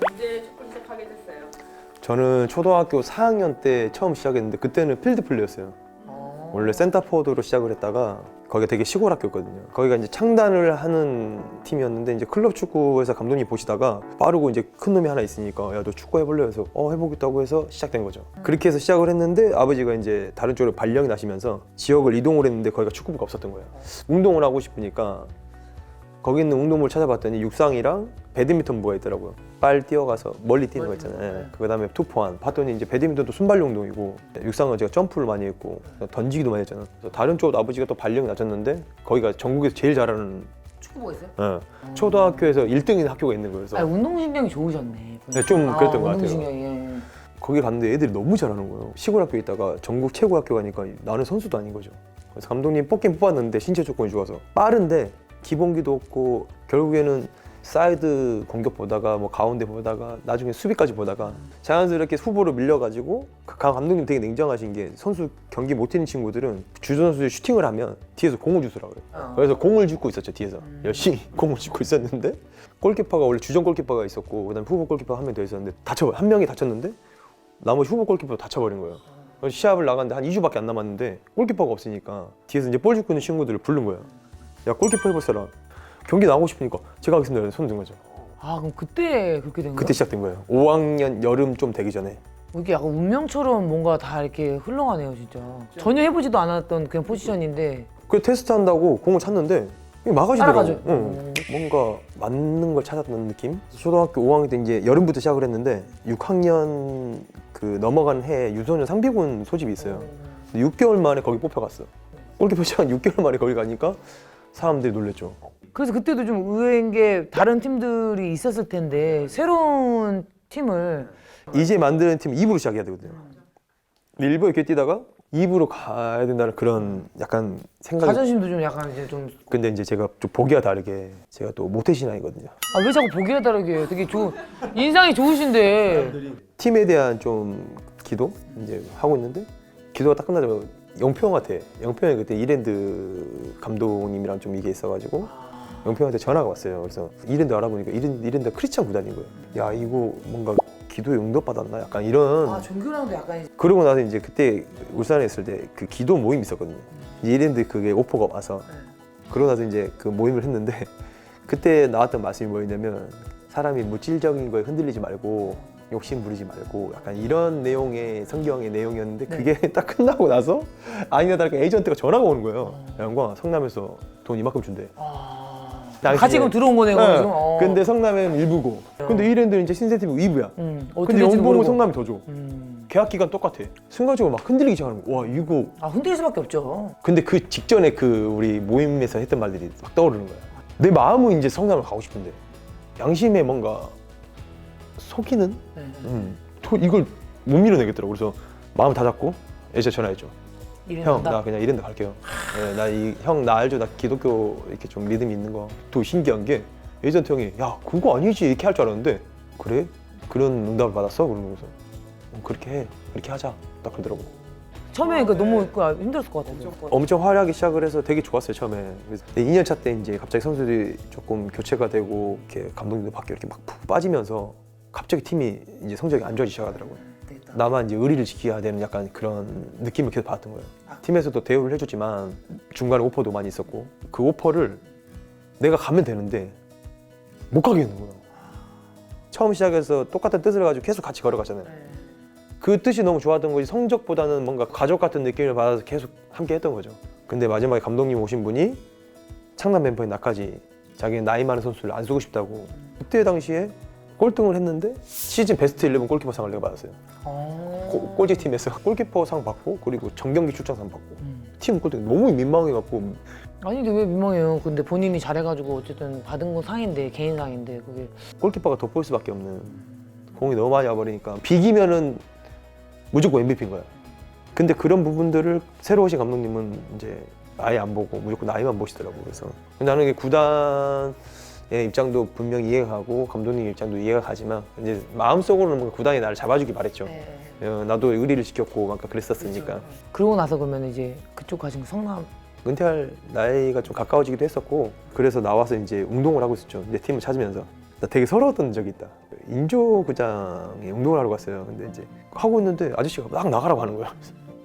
언제 축구를 시작하게 됐어요? 저는 초등학교 4학년 때 처음 시작했는데 그때는 필드 플레이였어요. 원래 센터포워드로 시작을 했다가 거기가 되게 시골 학교였거든요. 거기가 이제 창단을 하는 팀이었는데 이제 클럽 축구에서 감독님 보시다가 빠르고 이제 큰 놈이 하나 있으니까 야 너 축구 해볼래? 해서 해보겠다고 해서 시작된 거죠. 그렇게 해서 시작을 했는데 아버지가 이제 다른 쪽으로 발령이 나시면서 지역을 이동을 했는데 거기가 축구부가 없었던 거예요. 운동을 하고 싶으니까 거기 있는 운동부를 찾아봤더니 육상이랑 배드민턴부가 있더라고요. 빨 뛰어가서 멀리 뛰는 거 있잖아요. 그 다음에 투포환 봤더니 이제 배드민턴도 순발 운동이고 육상은 제가 점프를 많이 했고 던지기도 많이 했잖아요. 그래서 다른 쪽으로 아버지가 또 발령이 나셨는데 거기가 전국에서 제일 잘하는 축구부가 있어요? 초등학교에서 1등인 학교가 있는 거예요. 그래서 운동신경이 좋으셨네. 네, 좀 그랬던 것 같아요. 운동신경이. 거기 갔는데 애들이 너무 잘하는 거예요. 시골 학교에 있다가 전국 최고 학교 가니까 나는 선수도 아닌 거죠. 그래서 감독님 뽑긴 뽑았는데 신체 조건이 좋아서 빠른데 기본기도 없고 결국에는 사이드 공격 보다가 뭐 가운데 보다가 나중에 수비까지 보다가 자연스럽게 후보로 밀려가지고 감독님 되게 냉정하신 게 선수 경기 못 뛰는 친구들은 주전 선수들이 슈팅을 하면 뒤에서 공을 주스라고 그래요. 그래서 공을 줍고 있었죠. 뒤에서 열심히 공을 줍고 있었는데 골키퍼가 원래 주전 골키퍼가 있었고 그다음에 후보 골키퍼가 한 명 더 있었는데 한 명이 다쳤는데 나머지 후보 골키퍼도 다쳐버린 거예요. 그래서 시합을 나갔는데 한 2주밖에 안 남았는데 골키퍼가 없으니까 뒤에서 이제 볼 줍고 있는 친구들을 부른 거예요. 야 골키퍼 해볼 사람. 경기 나가고 싶으니까 제가 하겠습니다. 그래서 손 든 거죠. 아 그럼 그때 그렇게 된 거예요? 그때 시작된 거예요. 5학년 여름 좀 되기 전에. 이게 약간 운명처럼 뭔가 다 이렇게 흘러가네요 진짜. 전혀 해보지도 않았던 그냥 포지션인데. 그 테스트 한다고 공을 찼는데 막아지더라고. 따라가죠. 뭔가 맞는 걸 찾았던 느낌? 초등학교 5학년 때 이제 여름부터 시작을 했는데 6학년 그 넘어간 해에 유소년 상비군 소집이 있어요. 6개월 만에 거기 뽑혀갔어. 골키퍼 시간 6개월 만에 거기 가니까 사람들이 놀랬죠. 그래서 그때도 좀 의외인 게 다른 팀들이 있었을 텐데 새로운 팀을 이제 만드는 팀 2부로 시작해야 되거든요. 근데 일부 이렇게 뛰다가 2부로 가야 된다는 그런 약간 생각이. 자존심도 좀 약간 이제 좀. 근데 이제 제가 좀 보기와 다르게 제가 또 모태신앙이거든요. 아 왜 자꾸 보기가 다르게 해요? 되게 인상이 좋으신데. 팀에 대한 좀 기도 이제 하고 있는데 기도가 딱 끝나자마자 영표 형 같아. 영표 형이 그때 이랜드 감독님이랑 좀 이게 있어가지고 영표 형한테 전화가 왔어요. 그래서 이랜드 알아보니까 이랜드 크리스찬 구단인 거예요. 야 이거 뭔가 기도에 응답받았나? 약간 이런. 종교랑도 약간. 그러고 나서 이제 그때 울산에 있을 때 그 기도 모임 있었거든요. 이랜드 그게 오퍼가 와서 그러고 나서 이제 그 모임을 했는데 그때 나왔던 말씀이 뭐였냐면 사람이 물질적인 거에 흔들리지 말고 욕심 부리지 말고 약간 이런 내용의 성경의 내용이었는데 그게 딱 끝나고 나서 아니나 다를까 에이전트가 전화가 오는 거예요. 영광 성남에서 돈 이만큼 준대. 가지고 들어온 거네요. 네. 지금. 근데 성남은 1부고 근데 이랜드는 이제 신세팀이 2부야. 근데 될지도 연봉은 모르고. 성남이 더 줘. 계약 기간 똑같아. 순간적으로 막 흔들리기 시작하는 거야. 와 이거. 흔들릴 수밖에 없죠. 근데 그 직전에 그 우리 모임에서 했던 말들이 막 떠오르는 거야. 내 마음은 이제 성남을 가고 싶은데 양심에 뭔가 속이는? 이걸 못 밀어내겠더라고. 그래서 마음 다 잡고 애자 전화했죠. 형, 나 그냥 이랜드 갈게요. 네, 형 나 알죠? 나 기독교 이렇게 좀 믿음이 있는 거. 또 신기한 게 에이전트 형이 야 그거 아니지 이렇게 할 줄 알았는데 그래? 그런 응답을 받았어? 그러면서 그렇게 해. 그렇게 하자. 딱 그러더라고. 처음에 너무 힘들었을 것 같아요. 엄청 화려하게 시작을 해서 되게 좋았어요 처음에. 그래서 2년 차 때 이제 갑자기 선수들이 조금 교체가 되고 이렇게 감독님도 바뀌고 이렇게 막 푹 빠지면서 갑자기 팀이 이제 성적이 안 좋아지기 시작하더라고요. 나만 이제 의리를 지켜야 되는 약간 그런 느낌을 계속 받았던 거예요. 팀에서도 대우를 해줬지만 중간에 오퍼도 많이 있었고 그 오퍼를 내가 가면 되는데 못 가게 되는 거예요. 처음 시작해서 똑같은 뜻을 가지고 계속 같이 걸어가잖아요. 그 뜻이 너무 좋았던 거지 성적보다는 뭔가 가족 같은 느낌을 받아서 계속 함께 했던 거죠. 근데 마지막에 감독님 오신 분이 창남 멤버인 나까지 자기는 나이 많은 선수를 안 쓰고 싶다고 그때 당시에 꼴등을 했는데 시즌 베스트 11 골키퍼 상을 내가 받았어요. 꼴찌팀에서 골키퍼 상 받고 그리고 정경기 출장상 받고 팀 꼴등 너무 민망해갖고. 아니 근데 왜 민망해요? 근데 본인이 잘해가지고 어쨌든 받은 건 상인데 개인 상인데 그게. 골키퍼가 돋보일 수밖에 없는 공이 너무 많이 와버리니까 비기면은 무조건 MVP인 거야. 근데 그런 부분들을 새로 오신 감독님은 이제 아예 안 보고 무조건 나이만 보시더라고. 그래서 나는 이게 구단의 입장도 분명히 이해가 가고 감독님 입장도 이해가 가지만 이제 마음속으로는 뭔가 구단이 나를 잡아주길 바랬죠. 나도 의리를 지켰고 막 그랬었으니까. 그러고 나서 그러면 이제 그쪽 가신 거 성남 은퇴할 나이가 좀 가까워지기도 했었고 그래서 나와서 이제 운동을 하고 있었죠. 내 팀을 찾으면서 나 되게 서러웠던 적이 있다. 인조구장에 운동을 하러 갔어요. 근데 이제 하고 있는데 아저씨가 막 나가라고 하는 거야.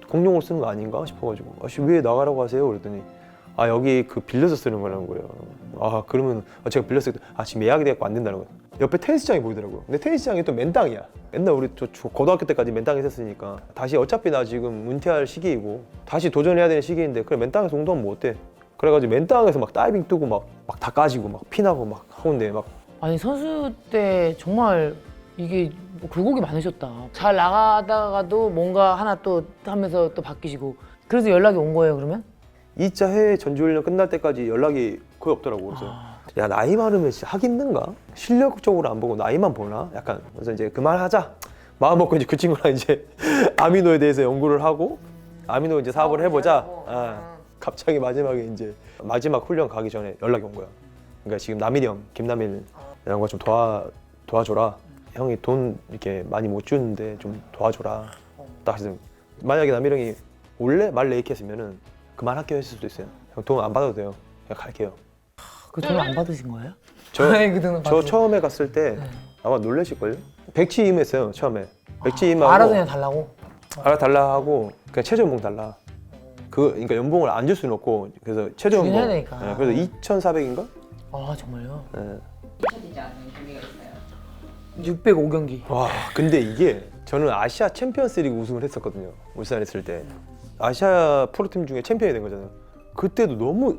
공용으로 쓰는 거 아닌가 싶어가지고 아저씨 왜 나가라고 하세요? 그랬더니 아 여기 그 빌려서 쓰는 거라는 거예요. 아 그러면 제가 빌렸을 때 아 지금 예약이 돼갖고 안 된다는 거예요. 옆에 테니스장이 보이더라고요. 근데 테니스장이 또 맨땅이야. 옛날 우리 고등학교 때까지 맨땅에 있었으니까 다시 어차피 나 지금 은퇴할 시기이고 다시 도전해야 되는 시기인데 그래 맨땅에서 운동하면 뭐 어때? 그래가지고 맨땅에서 막 다이빙 뜨고 막 다 까지고 막 피나고 막 하는데 막 아니 선수 때 정말 이게 뭐 굴곡이 많으셨다. 잘 나가다가도 뭔가 하나 또 하면서 또 바뀌시고 그래서 연락이 온 거예요 그러면? 2차 해외 전지훈련 끝날 때까지 연락이 거의 없더라고. 그래서 야 나이 많으면 진짜 하겠는가? 실력적으로 안 보고 나이만 보나? 약간 그래서 이제 그만하자 마음 먹고 이제 그 친구랑 이제 아미노에 대해서 연구를 하고 아미노 이제 사업을 해보자. 갑자기 마지막에 이제 마지막 훈련 가기 전에 연락이 온 거야. 그러니까 지금 남일이 형, 김남일 이런 거 좀 도와줘라. 형이 돈 이렇게 많이 못 주는데 좀 도와줘라. 딱 해서 만약에 남일 형이 원래 말 레이키했으면은 그만할게요 했을 수도 있어요. 형 돈 안 받아도 돼요. 그냥 갈게요. 그 돈을 안 받으신 거예요? 저 처음에 갔을 때 아마 놀라실걸요? 백치 임했어요 처음에. 백치 임하고 알아서 그냥 달라고? 알아달라 하고 그냥 최저 연봉 달라. 그러니까 연봉을 안 줄 수는 없고 그래서 최저 주긴 연봉. 해야 되니까. 네, 그래서 2,400인가? 아 정말요? 네. 잊혀지지 않는 경기가 있어요. 605경기. 와 근데 이게 저는 아시아 챔피언스리그 우승을 했었거든요. 울산에 있을 때 아시아 프로팀 중에 챔피언이 된 거잖아요. 그때도 너무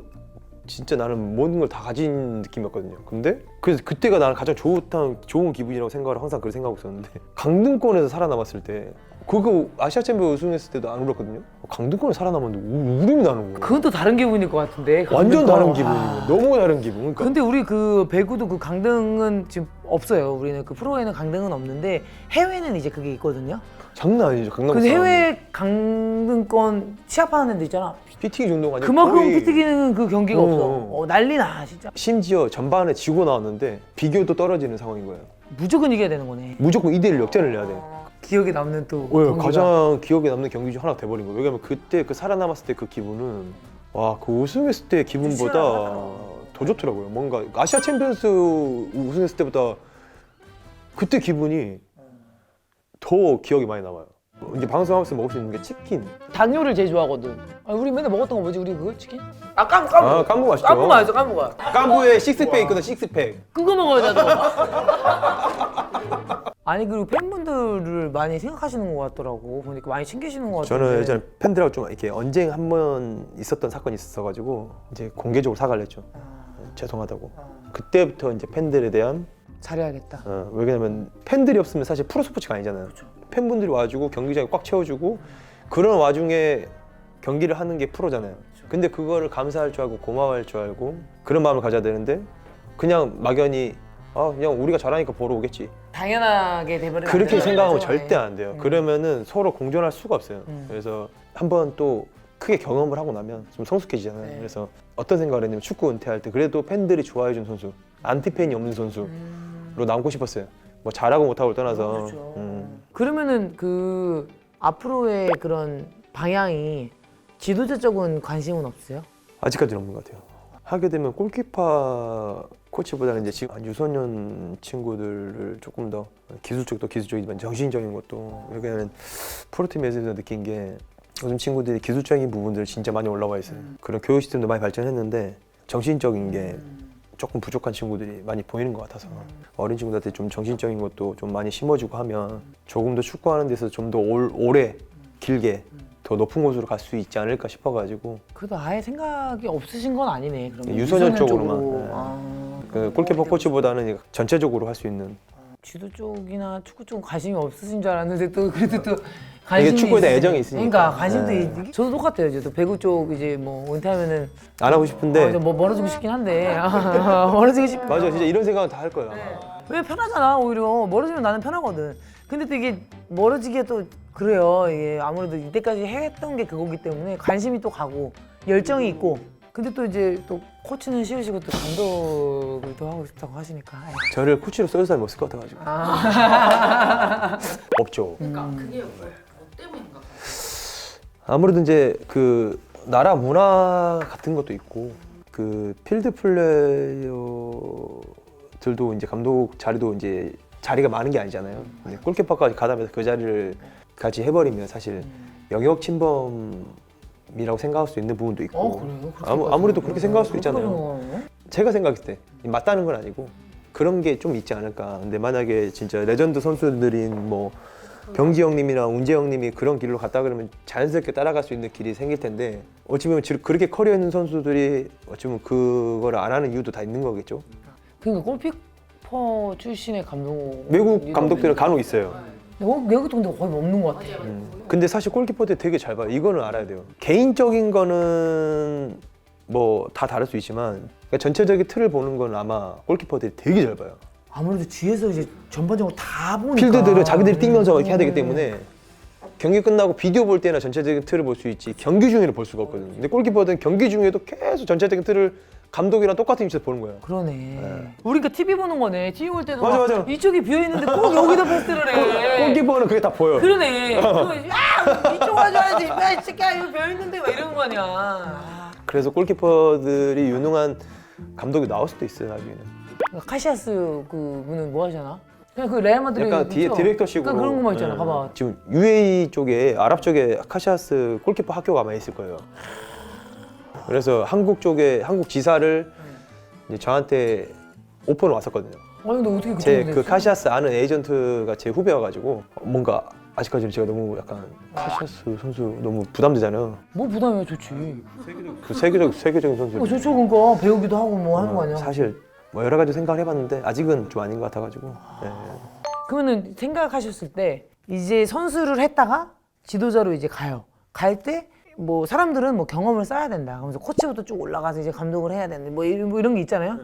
진짜 나는 모든 걸 다 가진 느낌이었거든요. 근데 그래서 그때가 나는 가장 좋은 기분이라고 생각을 항상 그렇게 생각하고 있었는데 강등권에서 살아남았을 때 그거 아시아 챔피언 우승했을 때도 안 울었거든요. 강등권에 살아남았는데 울음이 나는 거예요. 그건 또 다른 기분일 것 같은데. 완전 다른 강등권. 기분이에요. 너무 다른 기분. 그러니까 근데 우리 그 배구도 그 강등은 지금 없어요. 우리는 그 프로에는 강등은 없는데 해외는 이제 그게 있거든요. 장난 아니죠. 강남 근데 해외 강등권 시합하는 데 있잖아. PT기 정도가 아니고 그만큼 거의 피튀기는 그 경기가 어. 없어. 난리나 진짜. 심지어 전반에 지고 나왔는데 비교도 떨어지는 상황인 거예요. 무조건 이겨야 되는 거네. 무조건 2대1 역전을 해야 돼. 기억에 남는 또 네, 경기가. 가장 기억에 남는 경기 중 하나가 돼버린 거예요. 왜냐면 그때 그 살아남았을 때 그 기분은 와, 그 우승했을 때 기분보다 더 좋더라고요. 뭔가 아시아 챔피언스 우승했을 때보다 그때 기분이 더 기억이 많이 남아요. 이제 방송하면서 먹을 수 있는 게 치킨. 닭요리를 제일 좋아하거든. 아, 우리 맨날 먹었던 거 뭐지? 우리 그거 치킨? 아 깐부. 아, 깐부 맛있죠. 깐부 맛있어 깐부가. 깐부에 식스팩 있거든, 식스팩. 그거 먹어야 돼. 아니 그리고 팬분들을 많이 생각하시는 것 같더라고. 보니까 많이 챙기시는 것 같은데. 저는 예전에 팬들하고 좀 이렇게 언쟁 한 번 있었던 사건이 있었어가지고 이제 공개적으로 사과를 했죠. 죄송하다고. 그때부터 이제 팬들에 대한 잘해야겠다. 왜냐면 팬들이 없으면 사실 프로스포츠가 아니잖아요. 그쵸. 팬분들이 와주고 경기장에 꽉 채워주고 그런 와중에 경기를 하는 게 프로잖아요. 그쵸. 근데 그거를 감사할 줄 알고 고마워할 줄 알고 그런 마음을 가져야 되는데 그냥 막연히 그냥 우리가 잘하니까 보러 오겠지. 당연하게 돼버리면 그렇게 생각하면 거죠. 절대 안 돼요. 그러면은 서로 공존할 수가 없어요. 그래서 한번 또 크게 경험을 하고 나면 좀 성숙해지잖아요. 네. 그래서 어떤 생각을 했냐면 축구 은퇴할 때 그래도 팬들이 좋아해준 선수, 안티팬이 없는 선수로 남고 싶었어요. 뭐 잘하고 못하고를 떠나서. 그렇죠. 그러면은 그 앞으로의 그런 방향이 지도자 쪽은 관심은 없으세요? 아직까지는 없는 것 같아요. 하게 되면 골키퍼 코치보다는 이제 지금 유소년 친구들을 조금 더 기술적도 기술적이지만 정신적인 것도 왜냐면 프로팀에서 느낀 게 요즘 친구들이 기술적인 부분들 진짜 많이 올라와 있어요. 그런 교육 시스템도 많이 발전했는데 정신적인 게 조금 부족한 친구들이 많이 보이는 것 같아서 어린 친구들한테 좀 정신적인 것도 좀 많이 심어주고 하면 조금 더 축구하는 데서 좀 더 오래 길게 더 높은 곳으로 갈 수 있지 않을까 싶어가지고 그래도 아예 생각이 없으신 건 아니네. 그러면 유소년 쪽으로. 쪽으로만. 그 골키퍼 코치보다는 전체적으로 할 수 있는. 지도 쪽이나 축구 쪽은 관심이 없으신 줄 알았는데 또 그래도 또 관심이 이게 축구에 대한 있으시- 애정이 있으니까. 그러니까 관심도 네. 저도 똑같아요. 저도 배구 쪽 이제 뭐 은퇴하면은 안 하고 싶은데 뭐 멀어지고 싶긴 한데 멀어지고 싶. 맞아, 진짜 이런 생각은 다 할 거야. 왜 편하잖아 오히려 멀어지면 나는 편하거든. 근데 또 이게 멀어지기에 또 그래요. 이게 아무래도 이때까지 했던 게 그거기 때문에 관심이 또 가고 열정이 있고. 근데 또 이제 또 코치는 싫으시고 또 감독을 또 하고 싶다고 하시니까. 저를 코치로 써줄 사람이 없을 것 같아가지고. 없죠. 그러니까 그게 뭐 때문인가? 아무래도 이제 그 나라 문화 같은 것도 있고 그 필드 플레이어들도 이제 감독 자리도 이제 자리가 많은 게 아니잖아요. 근데 골키퍼까지 가다면서 그 자리를 같이 해버리면 사실 영역 침범이라고 생각할 수 있는 부분도 있고 그래요? 아무래도 그렇게 생각할 수 있잖아요. 있잖아요. 제가 생각했을 때 맞다는 건 아니고 그런 게 좀 있지 않을까. 근데 만약에 진짜 레전드 선수들인 뭐 병지 형님이랑 운재 형님이 그런 길로 갔다 그러면 자연스럽게 따라갈 수 있는 길이 생길 텐데 어찌 보면 그렇게 커리어 있는 선수들이 어찌 보면 그거를 안 하는 이유도 다 있는 거겠죠. 그러니까 골키퍼 출신의 감독 외국 감독들은 간혹 있어요. 외국도 근데 거의 없는 것 같아. 근데 사실 골키퍼들 되게 잘 봐요. 이거는 알아야 돼요. 개인적인 거는 뭐 다 다를 수 있지만 그러니까 전체적인 틀을 보는 건 아마 골키퍼들이 되게 잘 봐요. 아무래도 뒤에서 이제 전반적으로 다 보니까 필드들을 자기들이 뛰면서 이렇게 해야 되기 때문에 경기 끝나고 비디오 볼 때나 전체적인 틀을 볼 수 있지 경기 중에는 볼 수가 없거든요. 근데 골키퍼들은 경기 중에도 계속 전체적인 틀을 감독이랑 똑같은 위치에서 보는 거예요. 그러네. 우리가 TV 보는 거네. TV 볼 때도 맞아, 막 맞아. 이쪽이 비어 있는데 꼭 여기다 패스를 해. 골키퍼는 그게 다 보여. 그러네. 그러면 야 이쪽 와줘야지. 야 이 새끼야 이거 비어 있는데 막 이런 거 아니야. 그래서 골키퍼들이 유능한 감독이 나올 수도 있어요 나중에는. 카시아스 그분은 뭐 하잖아? 그냥 그 레알 마드리드 약간 뒤에 있죠? 디렉터식으로 그러니까 그런 거만 있잖아. 네. 봐봐. 지금 UAE 쪽에 아랍 쪽에 카시아스 골키퍼 학교가 아마 있을 거예요. 그래서 한국 쪽에 한국 지사를 이제 저한테 오퍼는 왔었거든요. 아니 근데 어떻게 제 그렇게 그 됐어? 카시아스 아는 에이전트가 제 후배여가지고 뭔가 아직까지는 제가 너무 약간 카시아스 선수 너무 부담되잖아요. 뭐 부담이야 좋지. 그 세계적인 선수. 좋죠. 그러니까 배우기도 하고 뭐 하는 거 아니야. 사실 뭐 여러 가지 생각을 해봤는데 아직은 좀 아닌 것 같아가지고. 네. 그러면은 생각하셨을 때 이제 선수를 했다가 지도자로 이제 가요. 갈 때 뭐 사람들은 뭐 경험을 쌓아야 된다. 그러면서 코치부터 쭉 올라가서 이제 감독을 해야 되는데 뭐 이런 게 있잖아요.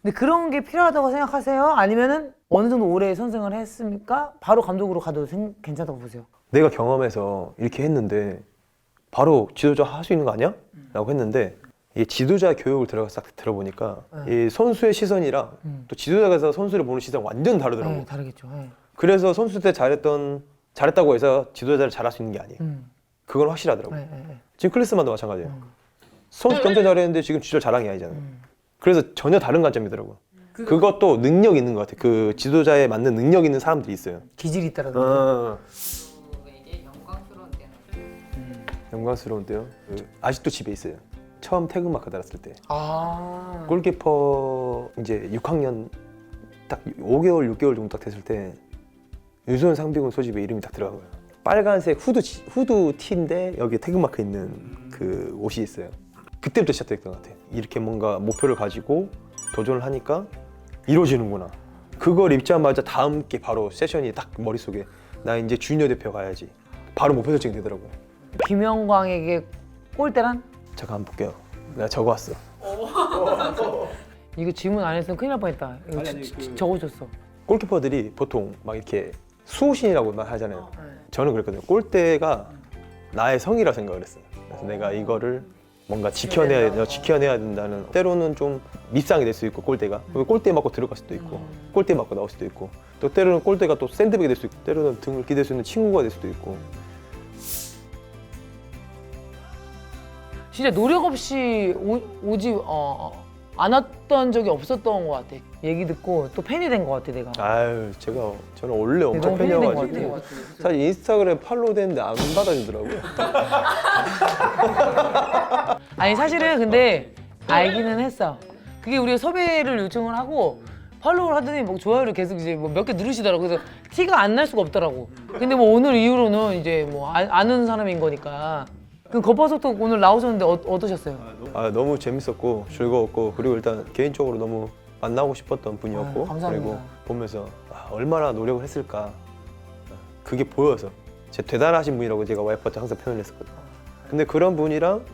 근데 그런 게 필요하다고 생각하세요? 아니면은 어느 정도 오래 선생을 했습니까? 바로 감독으로 가도 괜찮다고 보세요? 내가 경험해서 이렇게 했는데 바로 지도자 할 수 있는 거 아니야? 라고 했는데 이 지도자 교육을 딱 들어보니까 이 선수의 시선이랑 또 지도자가 선수를 보는 시선 완전 다르더라고요. 네, 다르겠죠. 네. 그래서 선수 때 잘했다고 해서 지도자를 잘할 수 있는 게 아니에요. 그건 확실하더라고요. 네. 지금 클리스만도 마찬가지예요. 선수 엄청 잘했는데 지금 주절 자랑이 아니잖아요. 그래서 전혀 다른 관점이더라고요. 그것도 능력 있는 것 같아요. 그 지도자에 맞는 능력 있는 사람들이 있어요. 기질이 있다라든가. 이게 영광스러운 때는 영광스러운데요. 아직도 집에 있어요. 처음 태극마크 달았을 때 아. 골키퍼 이제 6학년 딱 5개월 6개월 정도 딱 됐을 때 유소연 상비군 소집에 이름이 딱 들어간 거예요. 빨간색 후드 티인데 여기 태극마크 있는 그 옷이 있어요. 그때부터 시작됐던 것 같아요. 이렇게 뭔가 목표를 가지고 도전을 하니까 이루어지는구나. 그걸 입자마자 다음 게 바로 세션이 딱 머릿속에 나 이제 주니어 대표 가야지. 바로 목표 설정이 되더라고요. 김영광에게 골대란? 잠깐 한번 볼게요. 내가 적어왔어. 이거 질문 안 했으면 큰일 날 뻔했다. 이거 적어줬어. 골키퍼들이 보통 막 이렇게 수호신이라고 막 하잖아요. 저는 그랬거든요. 골대가 나의 성이라 생각을 했어요. 그래서 내가 이거를 뭔가 지켜내야 된다는. 때로는 좀 밉상이 될 수 있고 골대가 골대 맞고 들어갈 수도 있고 골대 맞고 나올 수도 있고 또 때로는 골대가 또 샌드백이 될 수 있고 때로는 등을 기댈 수 있는 친구가 될 수도 있고. 진짜 노력 없이 오지 않았던 적이 없었던 것 같아. 얘기 듣고 또 팬이 된 것 같아 내가. 아유 저는 원래 엄청 너무 팬이 된것 팬이어가지고 같아. 사실 인스타그램 팔로우 됐는데 안 받아주더라고요. 아니 사실은 근데 알기는 했어. 그게 우리가 섭외를 요청을 하고 팔로우를 하더니 뭐 좋아요를 계속 이제 뭐 몇 개 누르시더라고. 그래서 티가 안 날 수가 없더라고. 근데 뭐 오늘 이후로는 이제 뭐 아는 사람인 거니까. 그 겉바속도 오늘 나오셨는데 어떠셨어요? 아 너무 재밌었고 즐거웠고 그리고 일단 개인적으로 너무 만나고 싶었던 분이었고 아유, 감사합니다. 그리고 보면서 얼마나 노력을 했을까 그게 보여서 대단하신 분이라고 제가 와이프한테 항상 표현을 했었거든요. 근데 그런 분이랑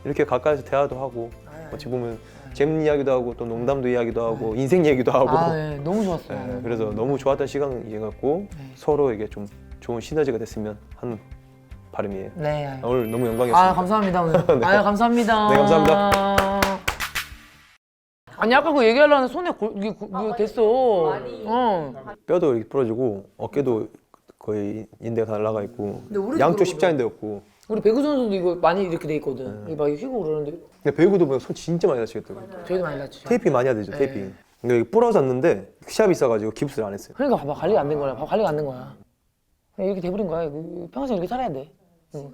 이렇게 가까이서 대화도 하고 어찌 보면 재밌는 이야기도 하고 또 농담도 이야기도 하고 인생 얘기도 하고 네, 너무 좋았어. 네, 그래서 너무 좋았던 시간이었고 서로에게 좀 좋은 시너지가 됐으면 하는 바람이에요. 네. 오늘 너무 영광이었습니다. 감사합니다 오늘. 감사합니다. 네, 감사합니다. 아니 아까 그 얘기하려는 손에 이게 됐어. 뼈도 이렇게 부러지고 어깨도 거의 인대가 다 날아가 있고 양쪽 십자인대였고 우리 배구 선수도 이거 많이 이렇게 돼 있거든. 이거 막 휘고 그러는데 근데 배구도 보면 손 진짜 많이 다치겠더라고요. 저희도 많이 다치죠. 테이핑 많이 해야 되죠, 네. 테이핑. 근데 이게 부러졌는데 시합이 있어가지고 깁스를 안 했어요. 그러니까 봐봐 관리가 안 된 거야. 관리가 안 된 거야. 그냥 이렇게 돼버린 거야. 이거 평생 이렇게 살아야 돼. 응.